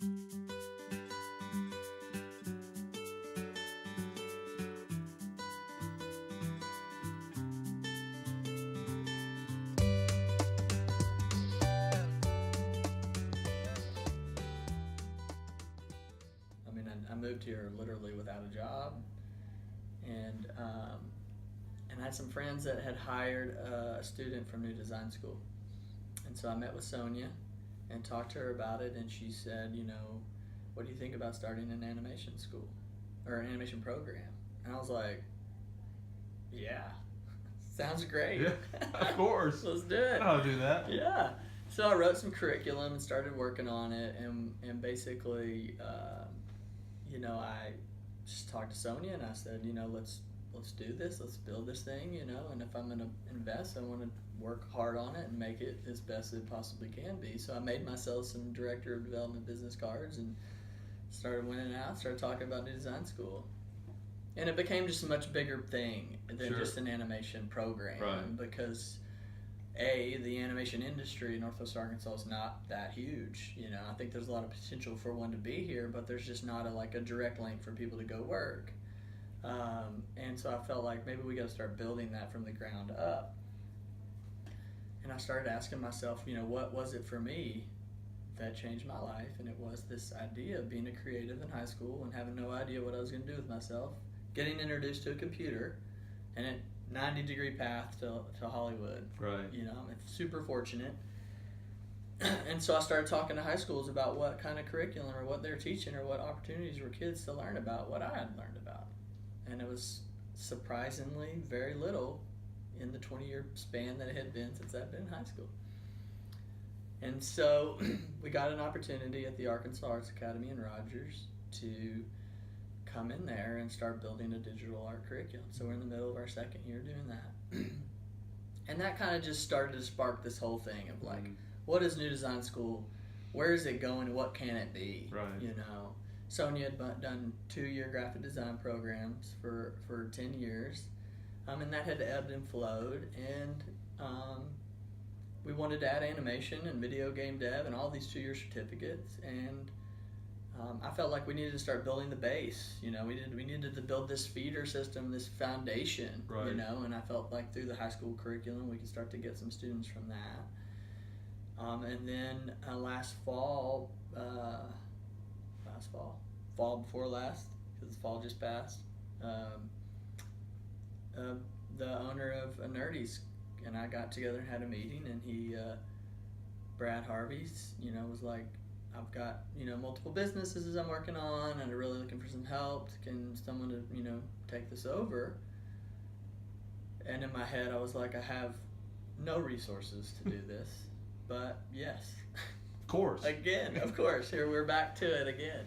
I mean, I moved here literally without a job, and I had some friends that had hired a student from New Design School, and so I met with Sonia and talked to her about it, and she said, what do you think about starting an animation school or an animation program? And I was like, yeah, sounds great. Yeah, of course. Let's do it. I'll do that. Yeah. So I wrote some curriculum and started working on it, and basically, I just talked to Sonia and I said, let's do this, let's build this thing, and if I'm going to invest, I want to work hard on it and make it as best it possibly can be. So I made myself some director of development business cards and started winning out, started talking about New Design School. And it became just a much bigger thing than just an animation program, right. Because the animation industry in Northwest Arkansas is not that huge. I think there's a lot of potential for one to be here, but there's just not a direct link for people to go work. And so I felt like maybe we got to start building that from the ground up. And I started asking myself, what was it for me that changed my life? And it was this idea of being a creative in high school and having no idea what I was going to do with myself, getting introduced to a computer, and a 90-degree path to Hollywood. Right. I'm super fortunate. And so I started talking to high schools about what kind of curriculum or what they're teaching or what opportunities were kids to learn about what I had learned about. And it was surprisingly very little in the 20-year span that it had been since I'd been in high school. And so we got an opportunity at the Arkansas Arts Academy in Rogers to come in there and start building a digital art curriculum. So we're in the middle of our second year doing that. And that kind of just started to spark this whole thing of what is New Design School? Where is it going? What can it be? Right. Sonia had done 2-year graphic design programs for 10 years. And that had ebbed and flowed. And we wanted to add animation and video game dev and all these 2-year certificates. And I felt like we needed to start building the base. We needed to build this feeder system, this foundation. Right. And I felt like through the high school curriculum we could start to get some students from that. And then last fall before last, because the fall just passed, the owner of Nerdy's and I got together and had a meeting, and he, Brad Harvey's, was like, I've got, multiple businesses I'm working on and I'm really looking for some help. Can someone to, take this over? And in my head I was like, I have no resources to do this, but yes. Of course. Again, of course. Here we're back to it again.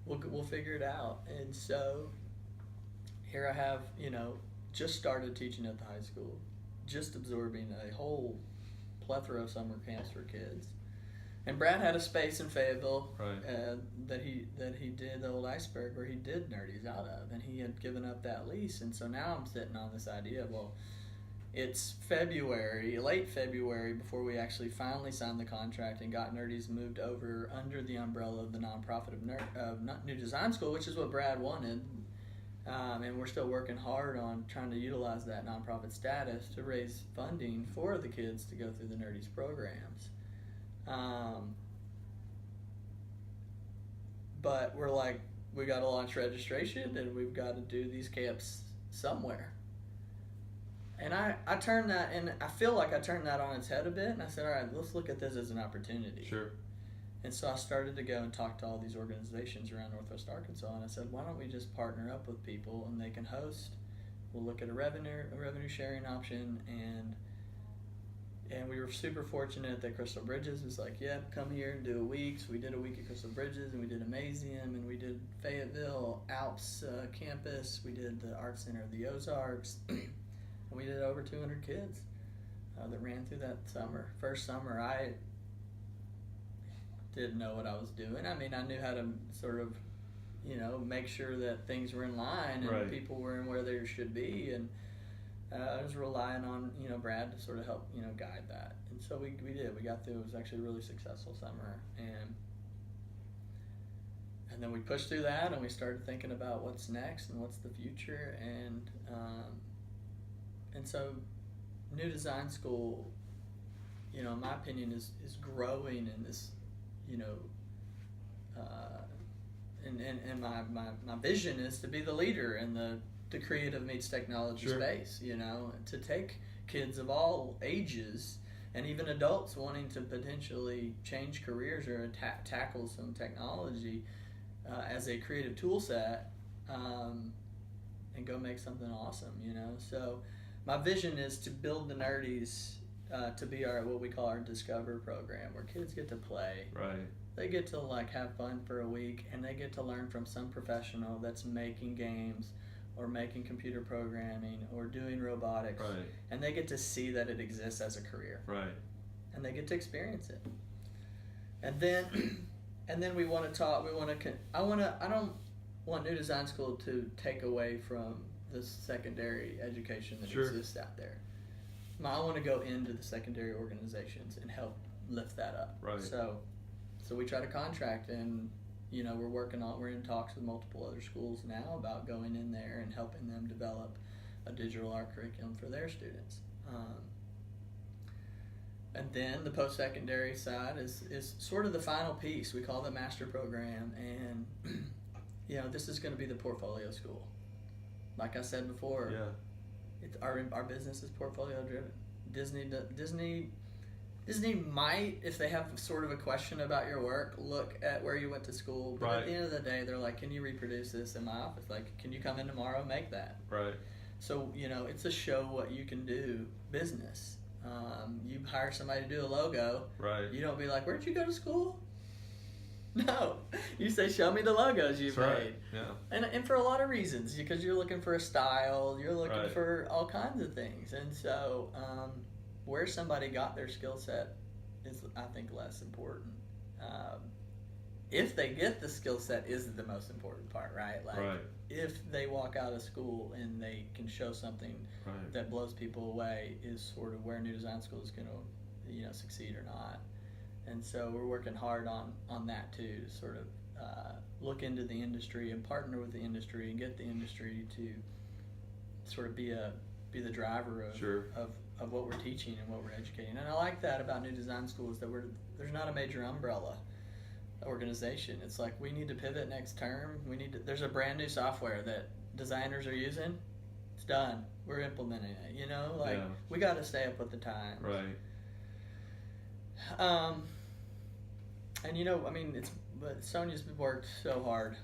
We'll figure it out. And so here I have, just started teaching at the high school, just absorbing a whole plethora of summer camps for kids. And Brad had a space in Fayetteville, right. that he did the old Iceberg where he did Nerdy's out of, and he had given up that lease. And so now I'm sitting on this idea of, well, it's late February before we actually finally signed the contract and got Nerdy's moved over under the umbrella of the nonprofit of New Design School, which is what Brad wanted. And we're still working hard on trying to utilize that nonprofit status to raise funding for the kids to go through the Nerdy's programs. But we're like, we got to launch registration and we've got to do these camps somewhere. And I turned that, and I feel like I turned that on its head a bit, and I said, all right, let's look at this as an opportunity. Sure. And so I started to go and talk to all these organizations around Northwest Arkansas, and I said, why don't we just partner up with people and they can host? We'll look at a revenue sharing option, and we were super fortunate that Crystal Bridges was like, yeah, come here and do a week. So we did a week at Crystal Bridges, and we did Amazium, and we did Fayetteville Alps campus. We did the Art Center of the Ozarks. And we did over 200 kids that ran through that summer. First summer, I didn't know what I was doing. I mean, I knew how to sort of, make sure that things were in line and right. people were in where they should be. And I was relying on, Brad to sort of help, guide that. And so we did. We got through. It was actually a really successful summer. And then we pushed through that, and we started thinking about what's next and what's the future, and so New Design School, in my opinion, is growing in this, and my vision is to be the leader in the creative meets technology Sure. space, to take kids of all ages and even adults wanting to potentially change careers or tackle some technology as a creative tool set, and go make something awesome, So my vision is to build the Nerdies to be what we call our Discover program, where kids get to play. Right. They get to have fun for a week, and they get to learn from some professional that's making games or making computer programming or doing robotics. Right. And they get to see that it exists as a career. Right. And they get to experience it. And then we want to talk. I don't want New Design School to take away from the secondary education that Sure. exists out there. I want to go into the secondary organizations and help lift that up. Right. So we try to contract, and we're in talks with multiple other schools now about going in there and helping them develop a digital art curriculum for their students. And then the post-secondary side is sort of the final piece. We call it the master program, and this is going to be the portfolio school. Like I said before, our business is portfolio driven. Disney might, if they have sort of a question about your work, look at where you went to school. But at the end of the day, they're like, can you reproduce this in my office? Like, can you come in tomorrow and make that? Right. So, it's a show what you can do business. You hire somebody to do a logo. Right. You don't be like, where'd you go to school? No. You say, show me the logos you've That's made. right. Yeah. And for a lot of reasons, because you're looking for a style, you're looking Right. for all kinds of things. And so where somebody got their skill set is, I think, less important. If they get the skill set is the most important part, right? Like, Right. if they walk out of school and they can show something Right. that blows people away is sort of where New Design School is going to, succeed or not. And so we're working hard on that too, to sort of look into the industry and partner with the industry and get the industry to sort of be the driver of Sure. of what we're teaching and what we're educating. And I like that about New Design School is that there's not a major umbrella organization. It's like, we need to pivot next term. There's a brand new software that designers are using. It's done. We're implementing it. Yeah. We got to stay up with the times. Right. And but Sonia's worked so hard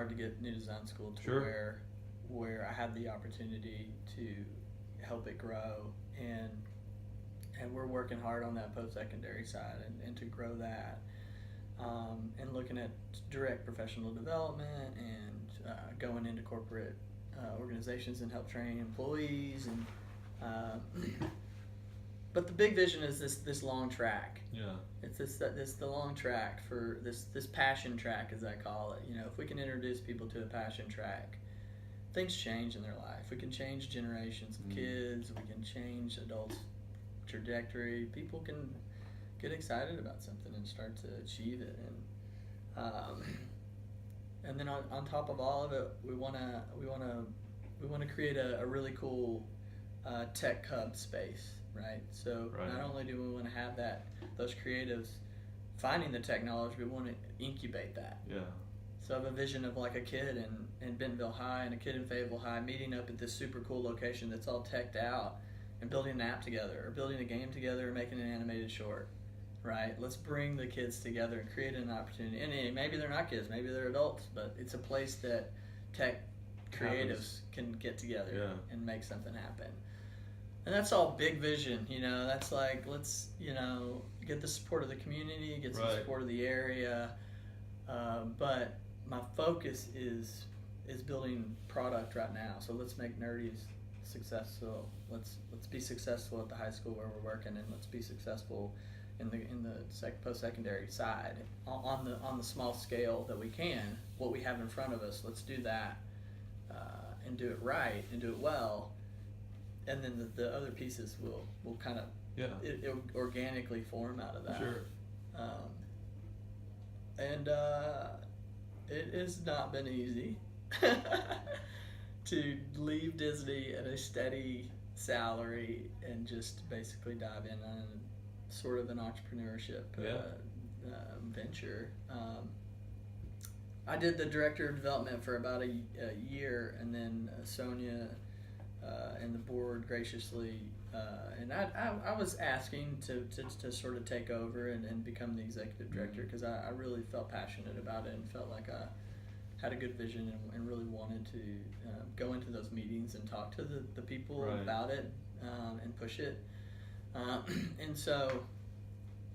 to get New Design School to Sure. where I had the opportunity to help it grow, and we're working hard on that post-secondary side and to grow that, and looking at direct professional development and going into corporate organizations and help train employees but the big vision is this long track. Yeah. It's the long track for this passion track, as I call it. If we can introduce people to a passion track, things change in their life. We can change generations of kids. We can change adults' trajectory. People can get excited about something and start to achieve it. And then on top of all of it, we wanna create a really cool tech hub space. Right. So Right. not only do we want to have those creatives finding the technology, we want to incubate that. Yeah. So I have a vision of like a kid in Bentonville High and a kid in Fayetteville High meeting up at this super cool location that's all teched out and building an app together or building a game together or making an animated short. Right. Let's bring the kids together and create an opportunity. And maybe they're not kids, maybe they're adults, but it's a place that tech creatives can get together and make something happen. And that's all big vision, that's like, let's, get the support of the community, get some support of the area. But my focus is building product right now. So let's make Nerdies successful. Let's be successful at the high school where we're working, and let's be successful in the post-secondary side on the small scale that we can. What we have in front of us, let's do that and do it right and do it well. And then the other pieces will kind of it organically form out of that. Sure. it has not been easy to leave Disney at a steady salary and just basically dive in on sort of an entrepreneurship venture. I did the director of development for about a year, and then Sonia and the board graciously, and I was asking to sort of take over and become the executive director, because I really felt passionate about it and felt like I had a good vision and really wanted to go into those meetings and talk to the people about it and push it. And so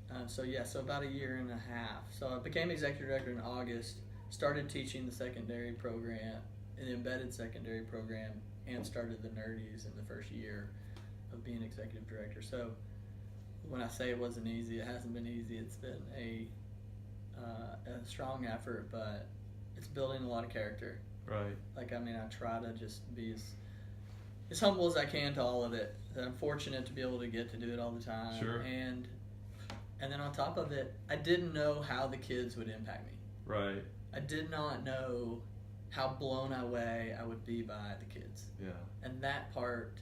about a year and a half. So I became executive director in August, started teaching the secondary program, the embedded secondary program, and started the Nerdies in the first year of being executive director. So when I say it wasn't easy, it hasn't been easy. It's been a strong effort, but it's building a lot of character. Right. Like, I mean, I try to just be as humble as I can to all of it. I'm fortunate to be able to get to do it all the time. Sure. And then on top of it, I didn't know how the kids would impact me. Right. I did not know how blown away I would be by the kids. Yeah. And that part,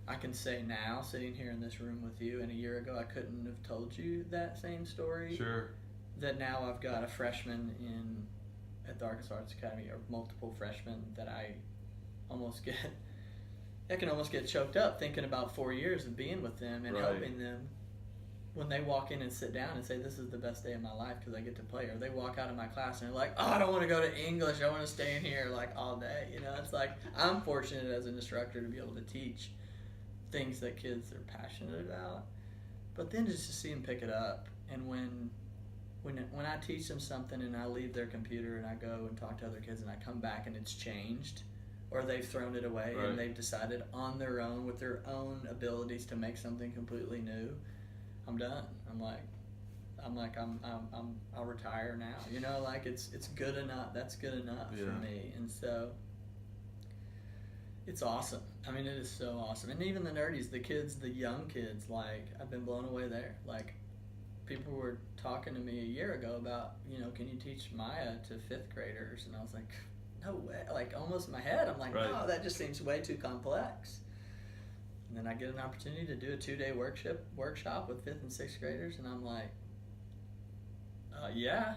I can say now, sitting here in this room with you, and a year ago I couldn't have told you that same story. Sure. That now I've got a freshman at the Arkansas Arts Academy, or multiple freshmen, that I can almost get choked up thinking about 4 years of being with them and helping them when they walk in and sit down and say, this is the best day of my life because I get to play. Or they walk out of my class and they're like, oh, I don't want to go to English. I want to stay in here like all day. You know, it's like, I'm fortunate as an instructor to be able to teach things that kids are passionate about. But then just to see them pick it up, and when I teach them something and I leave their computer and I go and talk to other kids and I come back and it's changed, or they've thrown it away and they've decided on their own with their own abilities to make something completely new, I'm done. I'll retire now. You know, like it's good enough. That's good enough for me. And so it's awesome. I mean, it is so awesome. And even the Nerdies, the kids, the young kids, like, I've been blown away there. Like, people were talking to me a year ago about, you know, can you teach Maya to 5th graders? And I was like, no way. Like, almost in my head, I'm like, no, that just seems way too complex. And then I get an opportunity to do a 2-day workshop with 5th and 6th graders, and I'm like, yeah,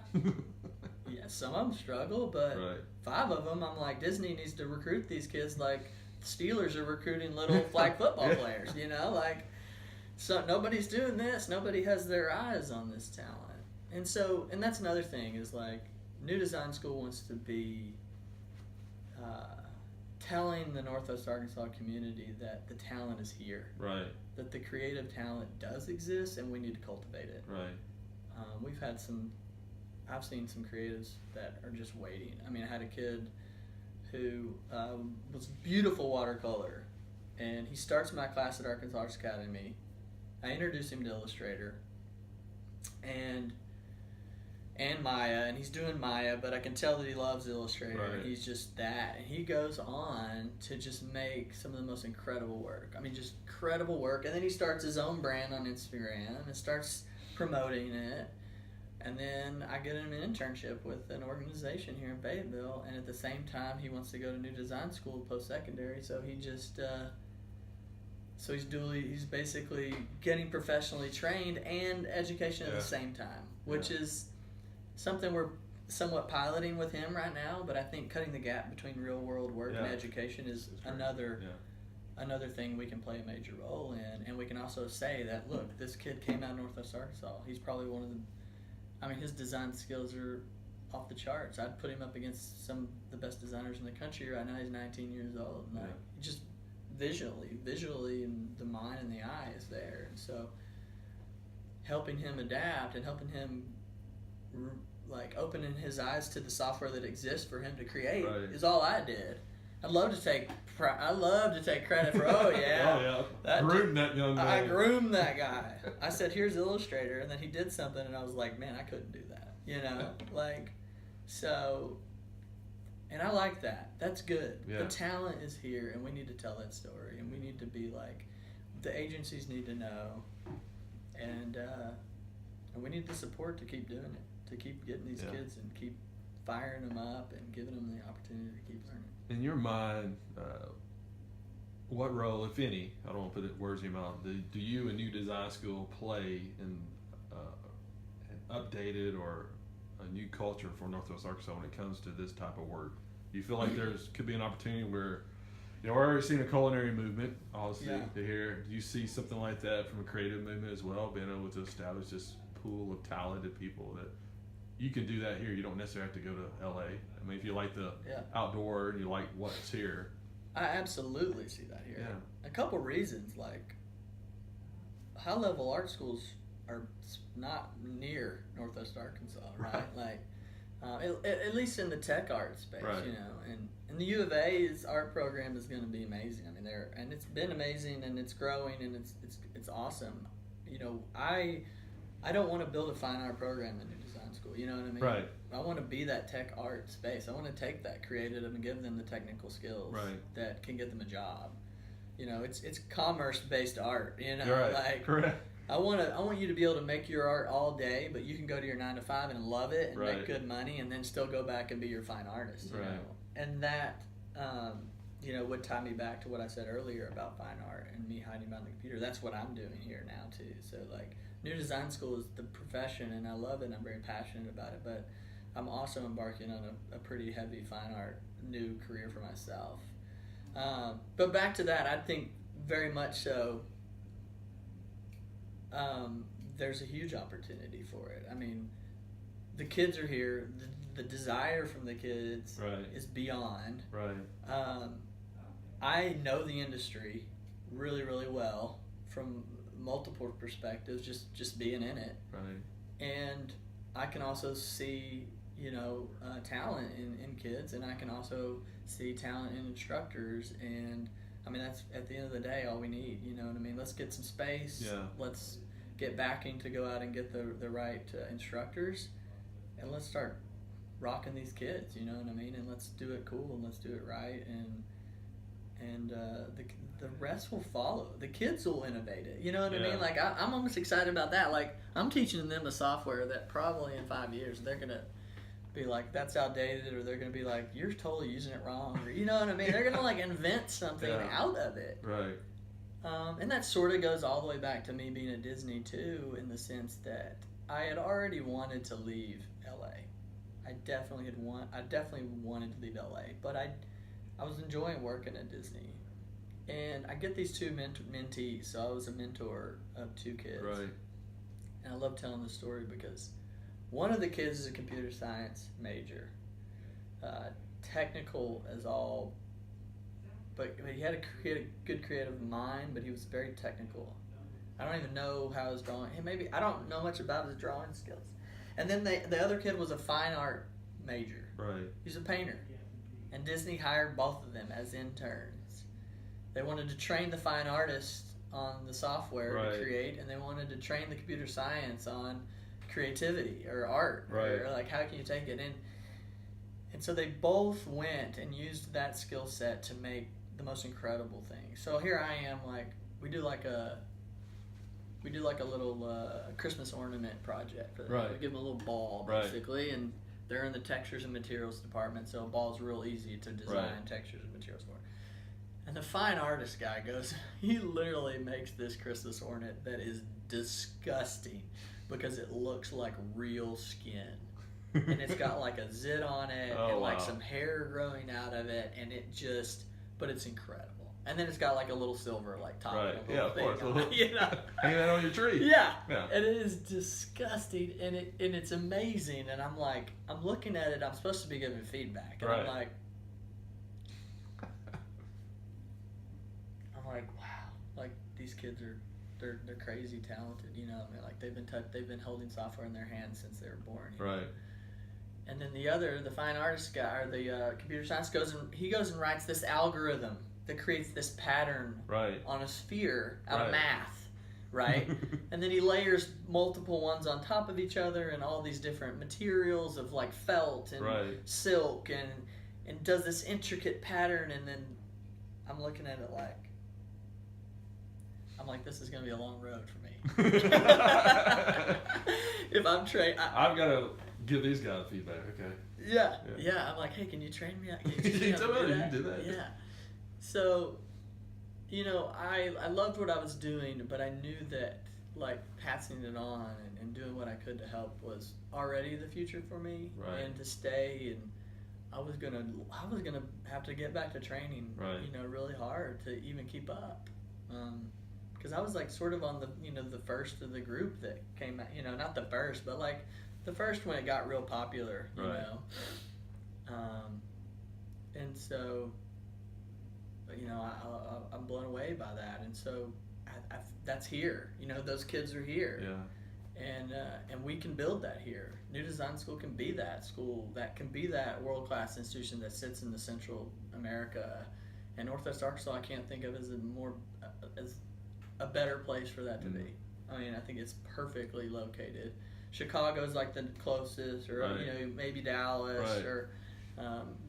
some of them struggle, but 5 of them, I'm like, Disney needs to recruit these kids like the Steelers are recruiting little flag football players, you know, like, so nobody's doing this. Nobody has their eyes on this talent. And that's another thing is, like, New Design School wants to be telling the Northwest Arkansas community that the talent is here. Right. That the creative talent does exist and we need to cultivate it. Right. I've seen some creatives that are just waiting. I mean, I had a kid who was beautiful watercolor, and he starts my class at Arkansas Arts Academy. I introduced him to Illustrator and Maya, and he's doing Maya, but I can tell that he loves Illustrator. Right. He's just that. And he goes on to just make some of the most incredible work. I mean, just incredible work. And then he starts his own brand on Instagram and starts promoting it. And then I get him an internship with an organization here in Fayetteville, and at the same time he wants to go to New Design School post-secondary, so he just he's basically getting professionally trained and education at the same time, which is something we're somewhat piloting with him right now, but I think cutting the gap between real world work and education is another thing we can play a major role in. And we can also say that, look, this kid came out of Northwest Arkansas. He's probably his design skills are off the charts. I'd put him up against some of the best designers in the country right now. He's 19 years old. And just visually, and the mind and the eye is there. And so helping him adapt and helping him opening his eyes to the software that exists for him to create is all I did. I'd love to take credit for groomed that young man. I groomed that guy. I said, here's Illustrator, and then he did something, and I was like, man, I couldn't do that, you know, and I like that. That's good. The talent is here, and we need to tell that story, and we need to be like, the agencies need to know, and we need the support to keep doing it, to keep getting these kids and keep firing them up and giving them the opportunity to keep learning. In your mind, what role, if any, I don't want to put words in your mouth, do you and New Design School play in an updated or a new culture for Northwest Arkansas when it comes to this type of work? Do you feel like could be an opportunity where, we're already seeing a culinary movement, obviously, to hear. Do you see something like that from a creative movement as well, being able to establish this pool of talented people that you can do that here? You don't necessarily have to go to LA. I mean, if you like the outdoor and you like what's here. I absolutely see that here. Yeah. A couple reasons, like high-level art schools are not near Northwest Arkansas, right? Like, at least in the tech art space, right. And the U of A's art program is going to be amazing. I mean, and it's been amazing, and it's growing, and it's awesome. I don't want to build a fine art program in New Design School. You know what I mean? Right. I want to be that tech art space. I want to take that, create it, and give them the technical skills that can get them a job. It's commerce-based art. Right. Like correct. I want you to be able to make your art all day, but you can go to your 9 to 5 and love it and make good money, and then still go back and be your fine artist. You know? And that would tie me back to what I said earlier about fine art and me hiding behind the computer. That's what I'm doing here now too. So like, New Design School is the profession, and I love it, and I'm very passionate about it, but I'm also embarking on a pretty heavy fine art new career for myself. But back to that, I think very much so there's a huge opportunity for it. I mean, the kids are here. The desire from the kids is beyond. Right. I know the industry really, really well from multiple perspectives, just being in it. Right. And I can also see, talent in kids, and I can also see talent in instructors. And I mean, that's at the end of the day all we need. You know what I mean? Let's get some space. Yeah. Let's get backing to go out and get the right instructors, and let's start rocking these kids. You know what I mean? And let's do it cool, and let's do it right, and the rest will follow. The kids will innovate it. You know what I mean? Like I'm almost excited about that. Like I'm teaching them a software that probably in 5 years they're gonna be like, that's outdated, or they're gonna be like, you're totally using it wrong, or you know what I mean? They're gonna like invent something out of it. Right. And that sort of goes all the way back to me being at Disney too, in the sense that I had already wanted to leave LA. I definitely wanted to leave LA, but I was enjoying working at Disney. And I get these two mentees, so I was a mentor of 2 kids. Right. And I love telling this story because one of the kids is a computer science major, technical as all, but he had a good creative mind, but he was very technical. I don't even know how his drawing, I don't know much about his drawing skills. And then the other kid was a fine art major. Right. He's a painter. And Disney hired both of them as interns. They wanted to train the fine artist on the software to create, and they wanted to train the computer science on creativity or art, or like how can you take it in. And so they both went and used that skill set to make the most incredible thing. So here I am, like we do like a little Christmas ornament project for them. We give them a little ball basically, and they're in the textures and materials department, so a ball's real easy to design textures and materials for. And the fine artist guy goes, he literally makes this Christmas ornament that is disgusting because it looks like real skin. And it's got like a zit on it and like some hair growing out of it, and but it's incredible. And then it's got like a little silver like top. Of course. You know? Hang that on your tree. Yeah. And it is disgusting, and it's amazing. And I'm like, I'm looking at it. I'm supposed to be giving feedback, and I'm like, wow, like these kids are, they're crazy talented. You know, I mean, like they've been holding software in their hands since they were born. You know? And then the fine artist guy, or the computer science goes and writes this algorithm that creates this pattern on a sphere out of math, right? And then he layers multiple ones on top of each other and all these different materials of like felt and silk and does this intricate pattern. And then I'm looking at it like, this is going to be a long road for me. If I'm trained. I've got a Give these guys feedback. Okay. Yeah. I'm like, hey, can you train me? Can you teach me how to Tell me do you that? can do that. Yeah. So, I loved what I was doing, but I knew that like passing it on and doing what I could to help was already the future for me, Right. and to stay. And I was gonna have to get back to training, Right. really hard to even keep up, because I was like sort of on the the first of the group that came out, not the first, but like the first when it got real popular, Right. And so I'm blown away by that, and so that's here. Those kids are here. Yeah. And we can build that here. New Design School can be that school, that can be that world-class institution that sits in the Central America. And Northwest Arkansas, I can't think of as a better place for that to be. I mean, I think it's perfectly located. Chicago's like the closest, or Right. Maybe Dallas, Right. or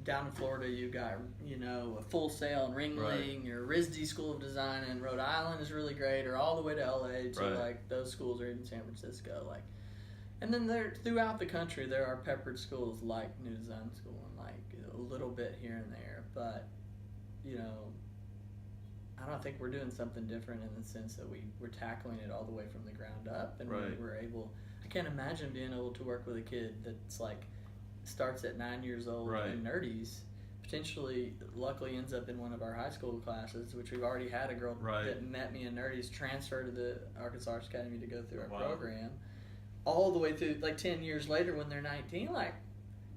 down in Florida you got a Full Sail and Ringling, or RISD School of Design in Rhode Island is really great, or all the way to LA to Right. like those schools are in San Francisco, like. And then there throughout the country there are peppered schools like New Design School, and like a little bit here and there, but I don't think we're doing something different in the sense that we're tackling it all the way from the ground up, and Right. we're able. I can't imagine being able to work with a kid that's like starts at 9 years old Right. in nerdies, potentially luckily ends up in one of our high school classes, which we've already had a girl Right. that met me in nerdies transfer to the Arkansas Arts Academy to go through our Wow. program, all the way through like 10 years later when they're 19, like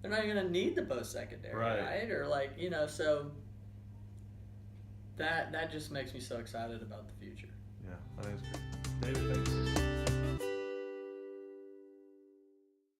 they're not even going to need the post-secondary, right? Or like, so that just makes me so excited about the future. Yeah, I think it's great. David, thanks.